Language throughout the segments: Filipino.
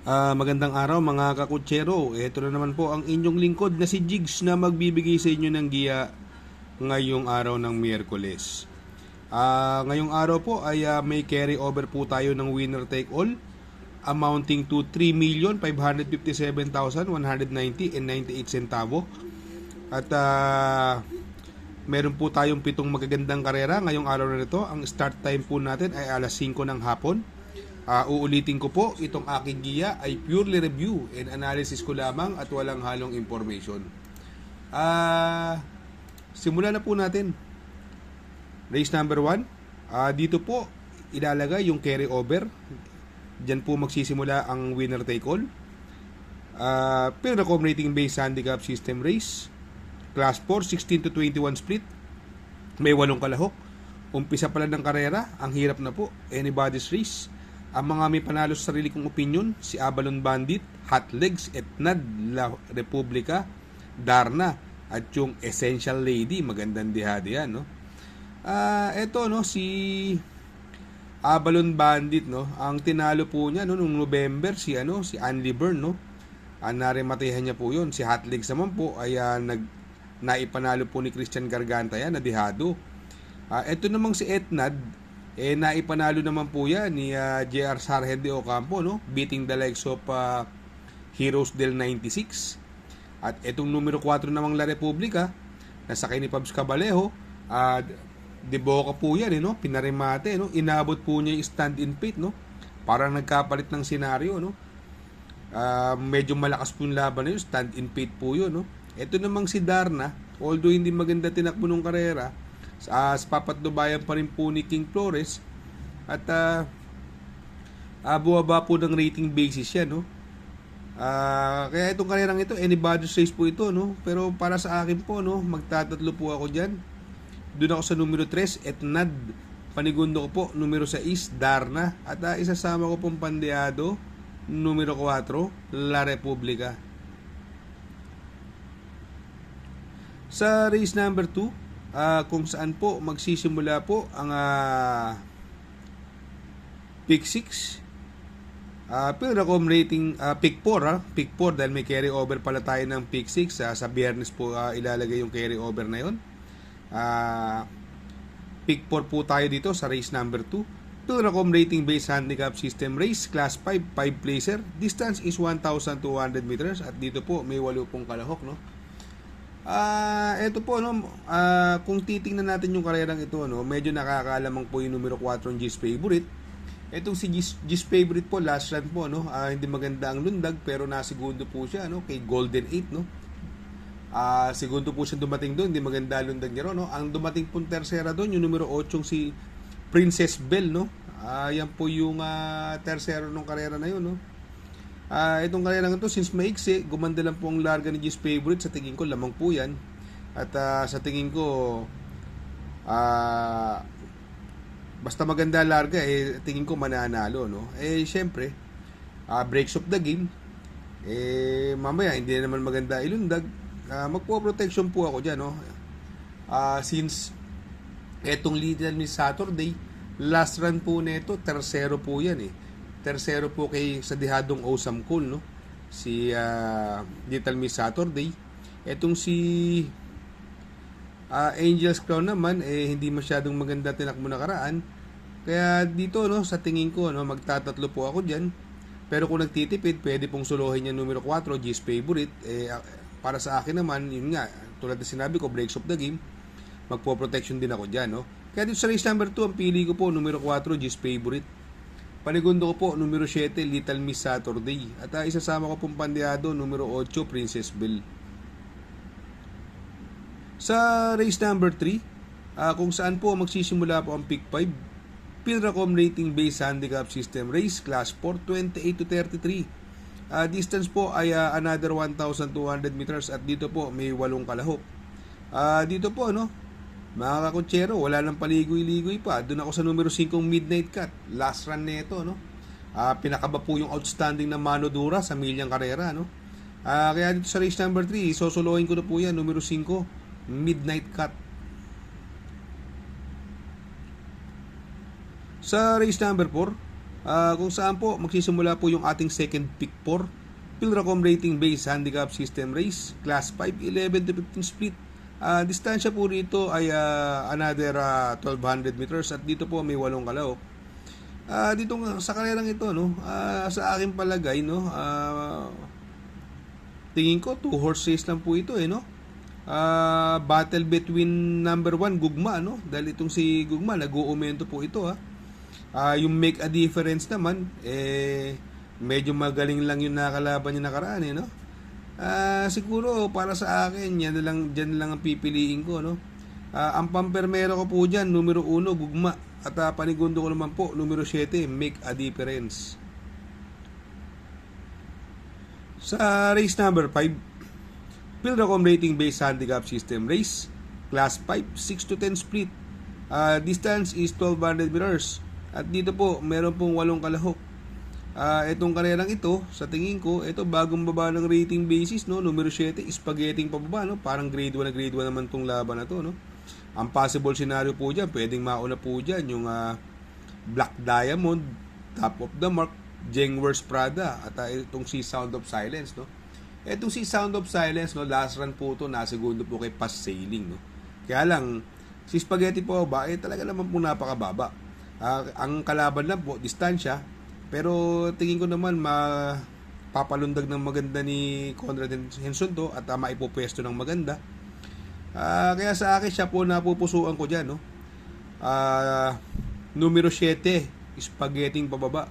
Magandang araw mga kakutsero. Ito na naman po ang inyong lingkod na si Jigs na magbibigay sa inyo ng giya ngayong araw ng Miyerkules. Ngayong araw po ay may carry over po tayo ng winner take all amounting to 3,557,190.98 at meron po tayong 7 magagandang karera ngayong araw na ito. Ang start time po natin ay alas 5 ng hapon. Uulitin ko po, itong aking giya ay purely review and analysis ko lamang at walang halong information. Simulan na po natin. Race number 1. Dito po, ilalagay yung carry over. Diyan po magsisimula ang winner take all. Pilracom rating based handicap system race. Class 4, 16 to 21 split. May 8 kalahok. Umpisa pala ng karera, ang hirap na po. Anybody's race. Ang mga may panalo sa sarili kong opinion, si Abalon Bandit, Hot Legs, Etnad, La Republica, Darna, at yung Essential Lady, magandang dihada yan, no? Eto, no, si Abalon Bandit, no, ang tinalo po niya, no, noong November, si Andy Byrne, no? Narimatehan niya po yun. Si Hot Legs naman po, ay naipanalo po ni Christian Garganta yan, na dihado. Eto namang si Etnad, naipanalo naman po yan ni J.R. Sargent de Ocampo, no? Beating the likes of Heroes del 96. At itong numero 4 namang La Republica, nasakay ni Pabs Cabalejo, de Boca po yan, no? Pinarimate, no? Inabot po niya yung stand-in pit, no? Parang nagkapalit ng senaryo, no? Medyo malakas po yung laban na yun, stand-in pit po yun, no? Ito namang si Darna, although hindi maganda tinakbo ng karera, sa papatnubayan pa rin po ni King Flores at buwaba po ng rating basis yan, no? Kaya itong karerang ito, anybody's race po ito, no? Pero para sa akin po, no, magtatatlo po ako dyan. Doon ako sa numero 3, Etnad. Panigundo ko po, numero 6, Darna. At isasama ko pong pandeado, numero 4, La Republica. Sa race number 2, kung saan po magsisimula po ang pick 6, Pilracom rating pick 4, pick 4 dahil may carry over pala tayo ng pick 6. Sa biyernes po ilalagay yung carry over na yun. Pick 4 po tayo dito sa race number 2. Pilracom rating based handicap system race, class 5, 5 placer, distance is 1,200 meters at dito po may 8 pong kalahok, no? Ito po, no, kung titingnan natin yung karerang ito, no, medyo nakakalamang po yung numero 4 ng G's Favorite. Itong si G's Favorite po, last run po, no, hindi maganda ang lundag pero nasigundo po siya, no, kay Golden 8, no. Segundo po siya dumating doon, hindi maganda lundag niya ron, no. Ang dumating pong tersera doon, yung numero 8 si Princess Belle, no. Yan po yung tersero ng karera na yun, no. Itong karera lang ito, since maiksi, gumanda lang po ang larga ni G's Favorite. Sa tingin ko, lamang po yan. At sa tingin ko, basta maganda larga, tingin ko mananalo, no? Syempre, breaks of the game. Mamaya, hindi naman maganda ilundag. Magpo-protection po ako dyan, no? Since etong Little Miss Saturday, last run po nito, tersero po yan, Tersero po kay sa dihadong Osam Cool, no? Si Little Miss Saturday. Etong si Angel's Crown naman hindi masyadong maganda tinakbo na karaan. Kaya dito, no, sa tingin ko, no, magtatatlo po ako diyan. Pero kung nagtitipid, pwede pong suluhin yung numero 4, G's Favorite. Para sa akin naman, yun nga, tulad na sinabi ko, breaks of the game, magpo-protection din ako diyan, no? Kaya dito sa race number 2, ang pili ko po numero 4, G's Favorite. Panigundo ko po, numero 7, Little Miss Saturday. At isasama ko pong pandeado, numero 8, Princess Belle. Sa race number 3, kung saan po magsisimula po ang pick 5, Pilracom rating based handicap system race, class 4, 28 to 33. Distance po ay another 1,200 meters at dito po may 8 kalahok. Dito po, no, mga kakutsero, wala nang paligoy-ligoy pa. Doon ako sa numero 5, Midnight Cut. Last run nito, no? Pinakaba po yung outstanding na Mano Dura sa milyang karera, no? Kaya dito sa race number 3, sosolohin ko na po yan, numero 5, Midnight Cut. Sa race number 4, Kung saan po magsisimula po yung ating second pick 4, Pilracom Rating Base Handicap System Race, Class 5, 11 to 15 split. Distansya po rito ay another 1200 meters at dito po may 8 kalahok. Dito sa karerang ito, no, sa aking palagay, no, tingin ko 2-horse race lang po ito, no. Battle between number 1 Gugma, no, dahil itong si Gugma nag-uumento po ito, yung Make a Difference naman medyo magaling lang yung nakalaban niya nakaraan, no. Siguro para sa akin diyan lang ang pipiliin ko, no. Ang pampermero ko po diyan numero 1 Gugma at panigundo ko naman po numero 7 Make a Difference. Sa race number 5, Pilracom Rating Base Handicap System Race, Class 5, 6 to 10 split. Distance is 1200 meters. At dito po, meron pong 8 kalahok. Itong karerang ito, sa tingin ko, ito bagong baba ng rating basis, no? Numero 7, spaghetti pababa, no? Parang grade 1 na grade 1 naman tong laban na to, no? Ang possible scenario po dyan, pwedeng mauna po dyan yung Black Diamond, Top of the Mark, Jengwers Prada, at itong si Sound of Silence, no? Itong si Sound of Silence, no, last run po ito, nasegundo po kay Pass Sailing, no? Kaya lang, si Spaghetti po ba, talaga naman po napakababa. Ang kalaban lang po, distansya, pero tingin ko naman papalundag ng maganda ni Conrad Henson to at maipupwesto ng maganda. Kaya sa akin siya po napupusuan ko dyan, no? Numero 7, Spaghetti pababa.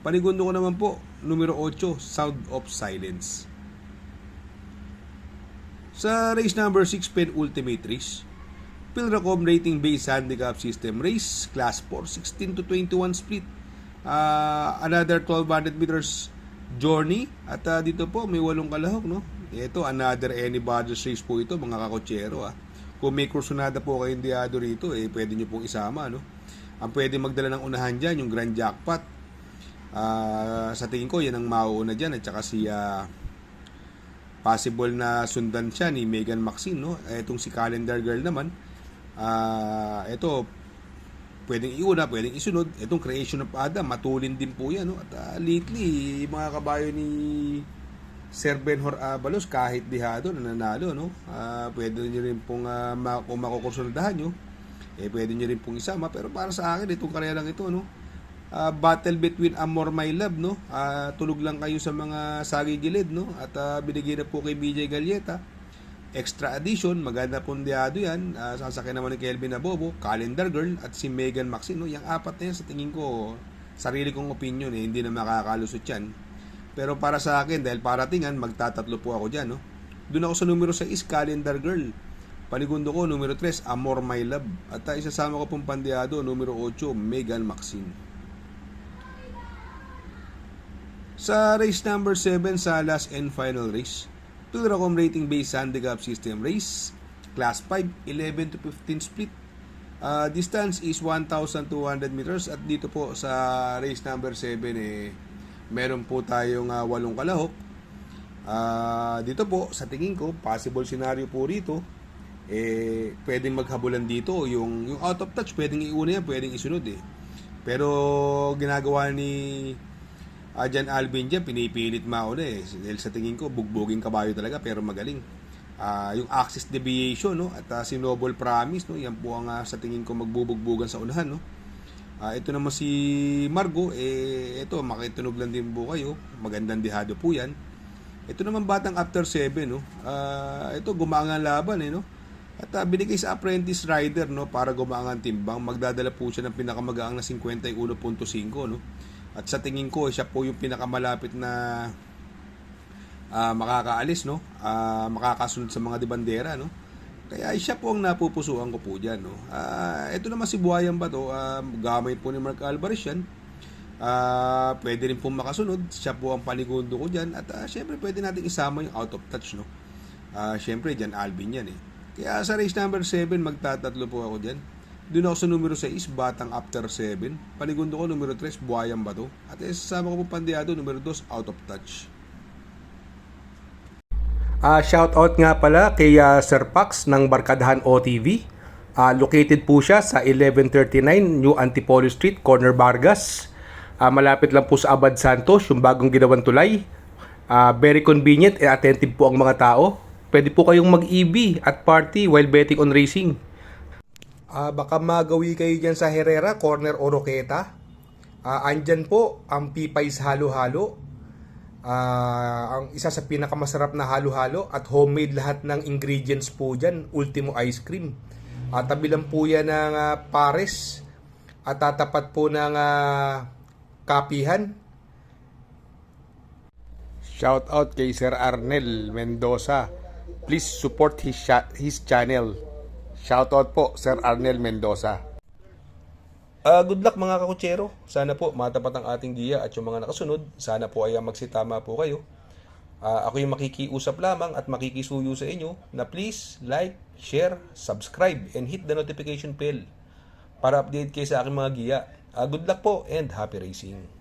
Panigundo ko naman po, numero 8, Sound of Silence. Sa race number 6, Pen Ultimate Race, Pilracom Rating Base Handicap System Race, Class 4, 16 to 21 split. Another 1200 meters journey. At dito po, may 8 kalahok, no? Ito, another anybody's race po ito, mga kakotsero. Kung may kursunada po kayong diado rito, pwede nyo pong isama, no? Ang pwede magdala ng unahan dyan, yung Grand Jackpot. Sa tingin ko, yan ang mauuna dyan. At saka si possible na sundan siya ni Megan Maxine, no? Itong si Calendar Girl naman, ito pwedeng iuna, pwedeng isunod. Itong Creation of Adam, matulin din po yan, no? At lately, mga kabayo ni Sir Benhor Abalos, kahit dihado nananalo, no? Pwede niyo rin pong kung makukursunadahan nyo, pwede niyo rin pong isama. Pero para sa akin, itong karera lang ito, no? Battle between Amor My Love, no? Tulog lang kayo sa mga sagigilid, no? At binigay na po kay BJ Galleta. Extra edition, maganda pong diado yan. Sasakyan naman ni Kelvin Abobo, Calendar Girl, at si Megan Maxine, no? Yung apat na yan, sa tingin ko, sarili kong opinion, hindi na makakalusot yan. Pero para sa akin, dahil paratingan, magtatatlo po ako dyan, no? Doon ako sa numero 6, Calendar Girl. Panigundo ko, numero 3, Amor My Love. At isasama ko pong pandiado, numero 8, Megan Maxine. Sa race number 7, sa last and final race, Pilracom Rating Base Handicap System Race, Class 5, 11 to 15 split. Distance is 1,200 meters. At dito po sa race number 7, meron po tayong 8 kalahok. Dito po, sa tingin ko, possible scenario po rito, pwedeng maghabulan dito. Yung out of touch, pwedeng iuna yan, pwedeng isunod, Pero ginagawa ni Jan Alvin dyan, pinipilit mauna, dahil sa tingin ko, bugbuging kabayo talaga, pero magaling. Yung Axis Deviation, no? At si Noble Promise, no? Yan po ang sa tingin ko magbubugbugan sa unahan, no? Ito naman si Margo, ito makitunog lang din po kayo, magandang dihado po yan. Ito naman batang after 7, no? Ito gumaang laban, no? At binigay sa apprentice rider, no, para gumaang ang timbang. Magdadala po siya ng pinakamagaang na 51.5, no? At sa tingin ko, siya po yung pinakamalapit na makakaalis, no? Makakasunod sa mga debandera, no? Kaya siya po ang napupusuan ko po dyan, no? Ito naman si Buhayan Bato, gamay po ni Mark Alvarez yan. Pwede rin po makasunod. Siya po ang panigundo ko dyan. At syempre pwede natin isama yung out of touch, no? Syempre dyan Alvin yan, Kaya sa race number 7, magtatatlo po ako dyan. Doon ako sa numero 6, batang after 7. Panigundo ko numero 3, Buhayan Bato. At isasama ko po pandiado, numero 2, out of touch. Shout out nga pala kay Sir Pax ng Barkadahan OTV. Located po siya sa 1139 New Antipolo Street, Corner Vargas. Malapit lang po sa Abad Santos, yung bagong ginawang tulay. Very convenient and attentive po ang mga tao. Pwede po kayong mag-EB at party while betting on racing. Baka magawi kayo dyan sa Herrera, Corner o Roqueta. Andyan po ang Pipay's Halo-Halo. Ang isa sa pinakamasarap na halo-halo at homemade lahat ng ingredients po dyan. Ultimo ice cream. Tabi lang po yan ng Pares at tatapat po ng Kapihan. Shout out kay Sir Arnel Mendoza. Please support his channel. Shout out po Sir Arnel Mendoza. Good luck mga kakutsero. Sana po matapat ang ating giya at yung mga nakasunod, sana po ay magsitama po kayo. Ako yung makikiusap lamang at makikisuyo sa inyo na please like, share, subscribe, and hit the notification bell para update kayo sa aking mga giya. Good luck po and happy racing!